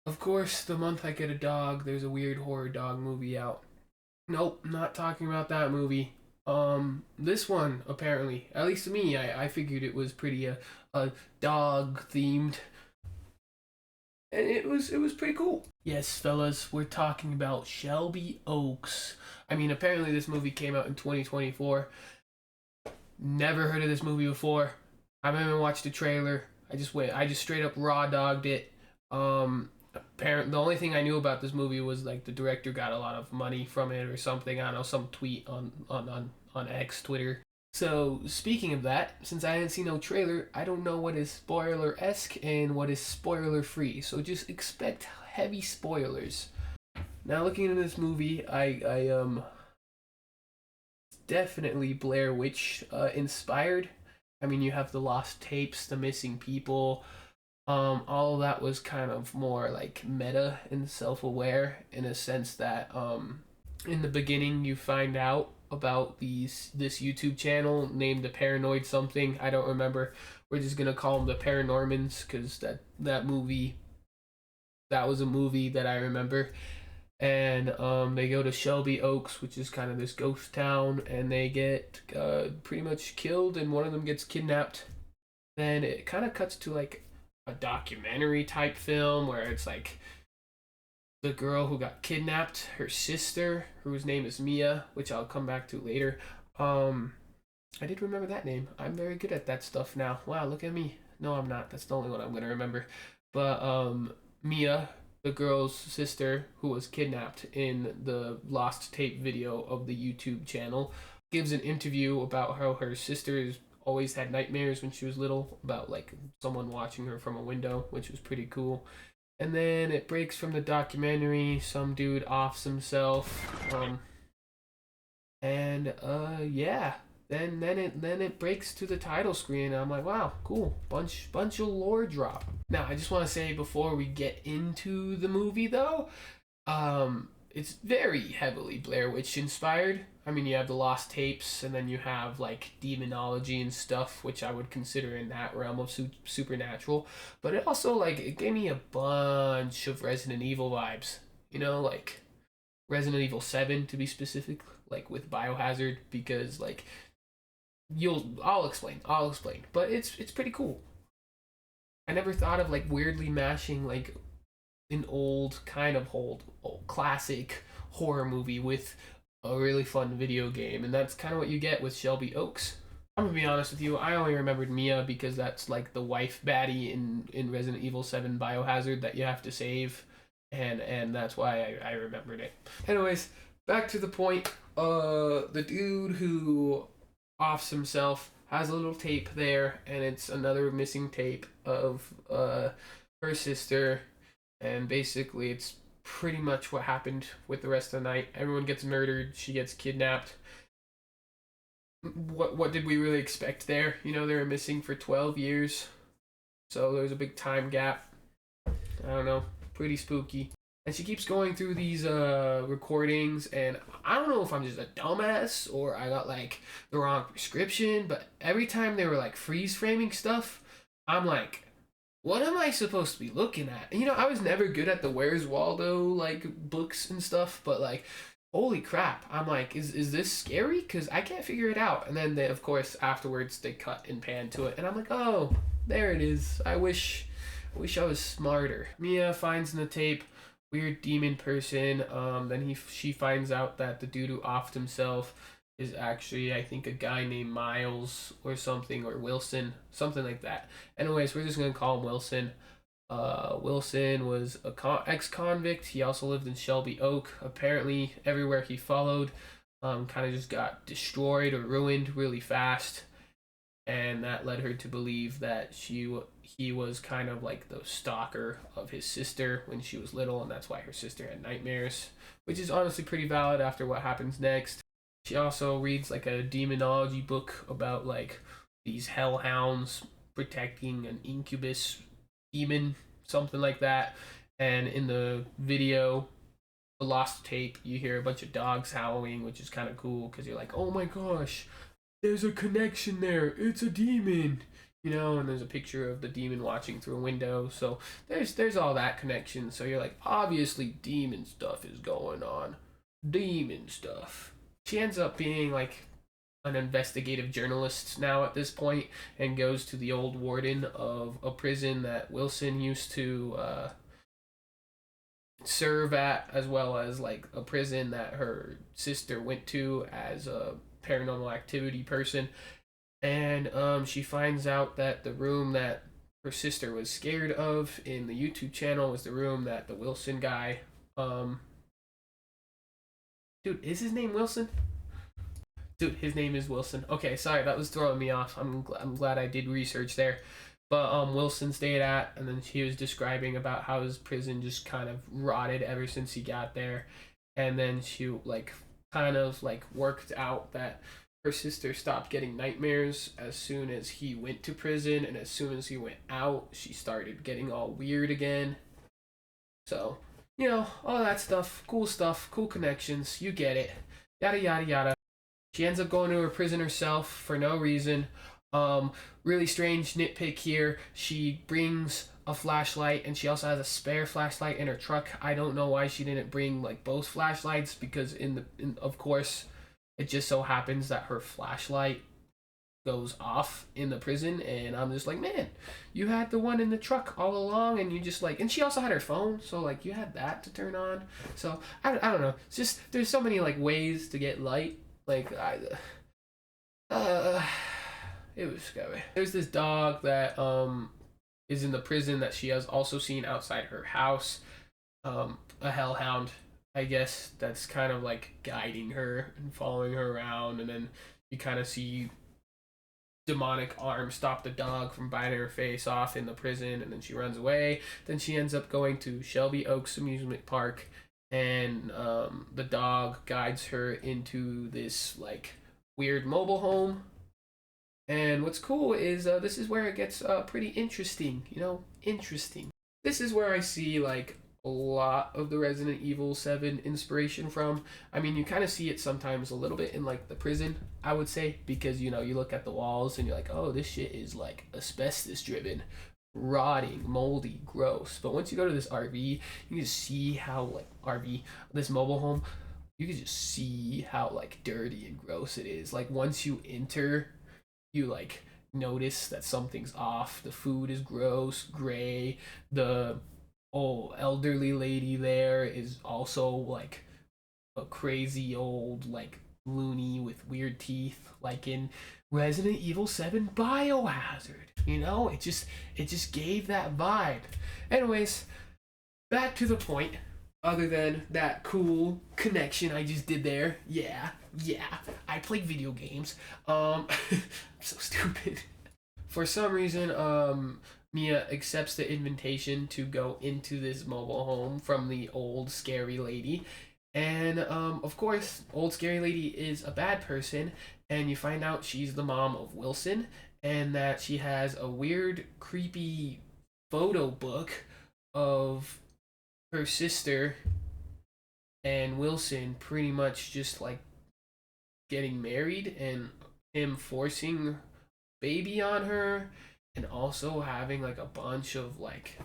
Of course, the month I get a dog, there's a weird horror dog movie out. Nope, not talking about that movie. This one apparently, at least to me, I figured it was pretty dog themed, and it was pretty cool. Yes, fellas, we're talking about Shelby Oaks. I mean, apparently this movie came out in 2024. Never heard of this movie before. I haven't even watched the trailer. I just straight up raw dogged it. The only thing I knew about this movie was like the director got a lot of money from it or something. I don't know, some tweet on X Twitter. So speaking of that, since I didn't see no trailer, I don't know what is spoiler esque and what is spoiler free. So just expect heavy spoilers. Now looking into this movie, I definitely Blair Witch inspired. I mean, you have the lost tapes, the missing people. All of that was kind of more like meta and self-aware in a sense that in the beginning you find out about this YouTube channel named the Paranoid something. I don't remember. We're just gonna call them the Paranormans because that was a movie that I remember, and they go to Shelby Oaks, which is kind of this ghost town, and they get pretty much killed, and one of them gets kidnapped. Then it kind of cuts to like a documentary type film where it's like the girl who got kidnapped, her sister, whose name is Mia, which I'll come back to later. Um, I did remember that name. I'm very good at that stuff now. Wow, look at me. No, I'm not. That's the only one I'm gonna remember. But Mia, the girl's sister who was kidnapped in the lost tape video of the YouTube channel, gives an interview about how her sister's always had nightmares when she was little about like someone watching her from a window, which was pretty cool. And then it breaks from the documentary. Some dude offs himself. And yeah, then it breaks to the title screen. And I'm like, wow, cool, bunch of lore drop. Now I just want to say before we get into the movie though, it's very heavily Blair Witch inspired. I mean, you have the lost tapes, and then you have like demonology and stuff, which I would consider in that realm of supernatural. But it also like it gave me a bunch of Resident Evil vibes. You know, like Resident Evil 7 to be specific, like with Biohazard, because like I'll explain. But it's pretty cool. I never thought of like weirdly mashing like an old classic horror movie with a really fun video game, and that's kind of what you get with Shelby Oaks. I'm gonna be honest with you, I only remembered Mia because that's like the wife baddie in Resident Evil 7 Biohazard that you have to save, and that's why I remembered it. Anyways, back to the point. The dude who offs himself has a little tape there, and it's another missing tape of her sister, and basically it's pretty much what happened with the rest of the night. Everyone gets murdered. She gets kidnapped. What did we really expect there? You know, they were missing for 12 years, so there's a big time gap. I don't know, pretty spooky. And she keeps going through these recordings, and I don't know if I'm just a dumbass or I got like the wrong prescription, but every time they were like freeze framing stuff, I'm like, what am I supposed to be looking at? You know, I was never good at the Where's Waldo like books and stuff, but like, holy crap! I'm like, is this scary? Because I can't figure it out. And then they, of course, afterwards they cut and pan to it, and I'm like, oh, there it is. I wish I was smarter. Mia finds in the tape weird demon person. Then she finds out that the dude who offed himself is actually, I think, a guy named Miles or something, or Wilson, something like that. Anyways, we're just gonna call him Wilson. Wilson was a ex-convict. He also lived in Shelby Oak. Apparently, everywhere he followed, kind of just got destroyed or ruined really fast, and that led her to believe that he was kind of like the stalker of his sister when she was little, and that's why her sister had nightmares, which is honestly pretty valid after what happens next. She also reads like a demonology book about like these hellhounds protecting an incubus demon, something like that. And in the video, the lost tape, you hear a bunch of dogs howling, which is kind of cool because you're like, oh my gosh, there's a connection there. It's a demon. you know, and there's a picture of the demon watching through a window. So there's all that connection. So you're like, obviously demon stuff is going on. Demon stuff. She ends up being like an investigative journalist now at this point, and goes to the old warden of a prison that Wilson used to serve at, as well as like a prison that her sister went to as a paranormal activity person. And she finds out that the room that her sister was scared of in the YouTube channel was the room that the Wilson guy, dude, is his name Wilson? Dude, his name is Wilson. Okay, sorry, that was throwing me off. I'm glad I did research there. But Wilson stayed at, and then he was describing about how his prison just kind of rotted ever since he got there. And then she like kind of like worked out that her sister stopped getting nightmares as soon as he went to prison, and as soon as he went out, she started getting all weird again. So, you know, all that stuff, cool connections, you get it. Yada yada yada. She ends up going to her prison herself for no reason. Really strange nitpick here. She brings a flashlight, and she also has a spare flashlight in her truck. I don't know why she didn't bring like both flashlights, because of course it just so happens that her flashlight goes off in the prison, and I'm just like, man, you had the one in the truck all along, and you just like, and she also had her phone, so like you had that to turn on. So I don't know. It's just there's so many like ways to get light. Like it was scary. There's this dog that is in the prison that she has also seen outside her house. A hellhound, I guess, that's kind of like guiding her and following her around, and then you kind of see demonic arm stop the dog from biting her face off in the prison, and then she runs away. Then she ends up going to Shelby Oaks Amusement Park, and the dog guides her into this like weird mobile home. And what's cool is this is where it gets pretty interesting, you know, interesting. This is where I see like a lot of the Resident Evil 7 inspiration from. I mean, you kind of see it sometimes a little bit in like the prison, I would say, because you know, you look at the walls and you're like, oh, this shit is like asbestos driven, rotting, moldy, gross. But once you go to this RV, you can just see how like this mobile home, you can just see how like dirty and gross it is. Like once you enter, you like notice that something's off. The food is gross, gray. The elderly lady there is also like a crazy old like loony with weird teeth, like in Resident Evil 7 Biohazard. You know, it just gave that vibe. Anyways, back to the point. Other than that cool connection I just did there, yeah, I play video games. I'm so stupid. For some reason, Mia accepts the invitation to go into this mobile home from the old scary lady. And of course, old scary lady is a bad person, and you find out she's the mom of Wilson, and that she has a weird, creepy photo book of her sister and Wilson pretty much just like getting married, and him forcing baby on her, and also having like a bunch of like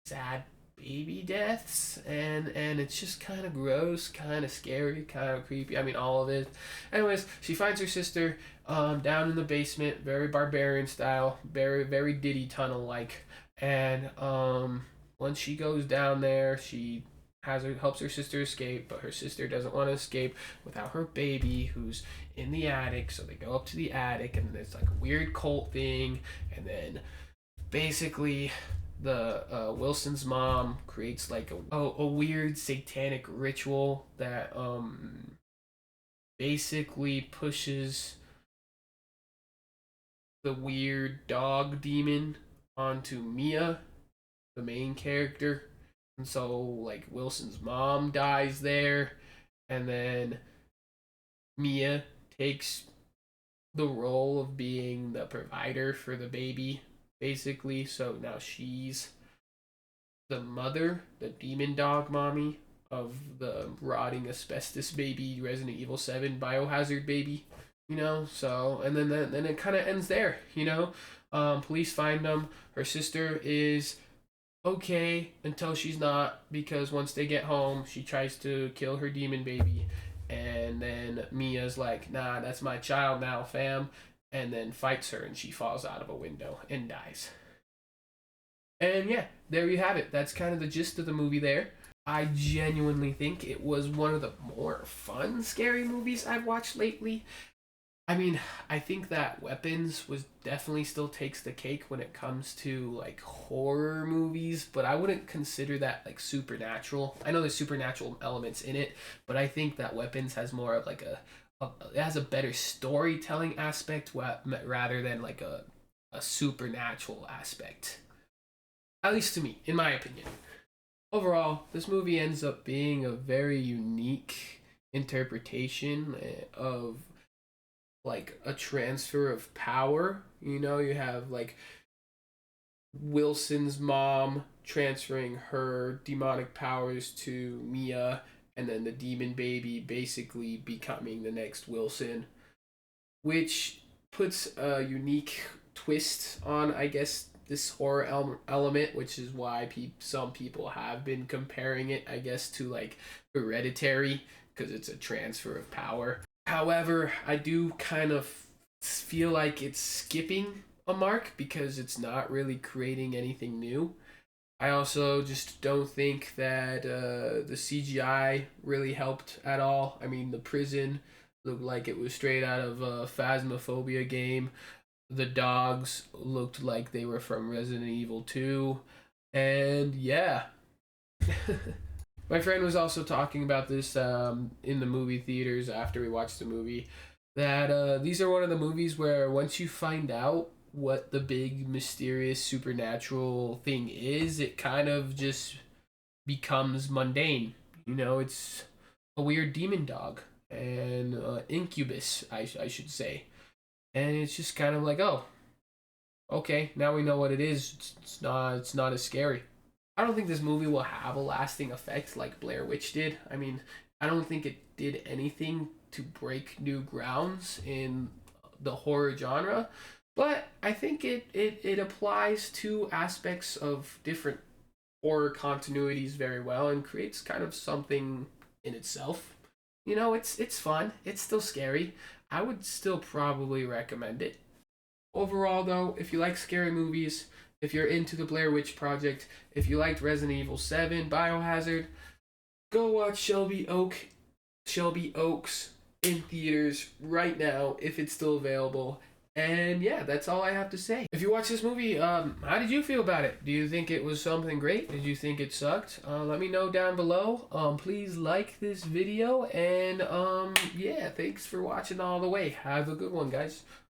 sad baby deaths, and it's just kind of gross, kind of scary, kind of creepy. I mean, all of it. Anyways, she finds her sister down in the basement, very barbarian style, very Diddy tunnel like, and once she goes down there, she helps her sister escape, but her sister doesn't want to escape without her baby, who's in the attic. So they go up to the attic, and there's like a weird cult thing, and then basically the Wilson's mom creates like a weird satanic ritual that basically pushes the weird dog demon onto Mia, the main character. And so like Wilson's mom dies there, and then Mia takes the role of being the provider for the baby, basically. So now she's the mother, the demon dog mommy of the rotting asbestos baby Resident Evil 7 biohazard baby, you know. So and then it kind of ends there, you know. Police find them. Her sister is okay until she's not, because once they get home, she tries to kill her demon baby. And then Mia's like, nah, that's my child now, fam. And then fights her, and she falls out of a window and dies. And yeah, there you have it. That's kind of the gist of the movie there. I genuinely think it was one of the more fun, scary movies I've watched lately. I mean, I think that Weapons was definitely still takes the cake when it comes to like horror movies, but I wouldn't consider that like supernatural. I know there's supernatural elements in it, but I think that Weapons has more of like it has a better storytelling aspect rather than like a supernatural aspect. At least to me, in my opinion. Overall, this movie ends up being a very unique interpretation of like a transfer of power. You know, you have like Wilson's mom transferring her demonic powers to Mia, and then the demon baby basically becoming the next Wilson, which puts a unique twist on, I guess, this horror element, which is why some people have been comparing it, I guess, to like Hereditary, because it's a transfer of power. However, I do kind of feel like it's skipping a mark because it's not really creating anything new. I also just don't think that the CGI really helped at all. I mean, the prison looked like it was straight out of a Phasmophobia game. The dogs looked like they were from Resident Evil 2. And yeah. My friend was also talking about this in the movie theaters after we watched the movie, that these are one of the movies where once you find out what the big mysterious supernatural thing is, it kind of just becomes mundane. You know, it's a weird demon dog and incubus, I should say. And it's just kind of like, oh, okay, now we know what it is. It's not as scary. I don't think this movie will have a lasting effect like Blair Witch did. I mean, I don't think it did anything to break new grounds in the horror genre, but I think it applies to aspects of different horror continuities very well and creates kind of something in itself. You know, it's fun. It's still scary. I would still probably recommend it. Overall, though, if you like scary movies, if you're into the Blair Witch Project, if you liked Resident Evil 7, Biohazard, go watch Shelby Oaks in theaters right now if it's still available. And yeah, that's all I have to say. If you watch this movie, how did you feel about it? Do you think it was something great? Did you think it sucked? Let me know down below. Please like this video, and yeah, thanks for watching all the way. Have a good one, guys.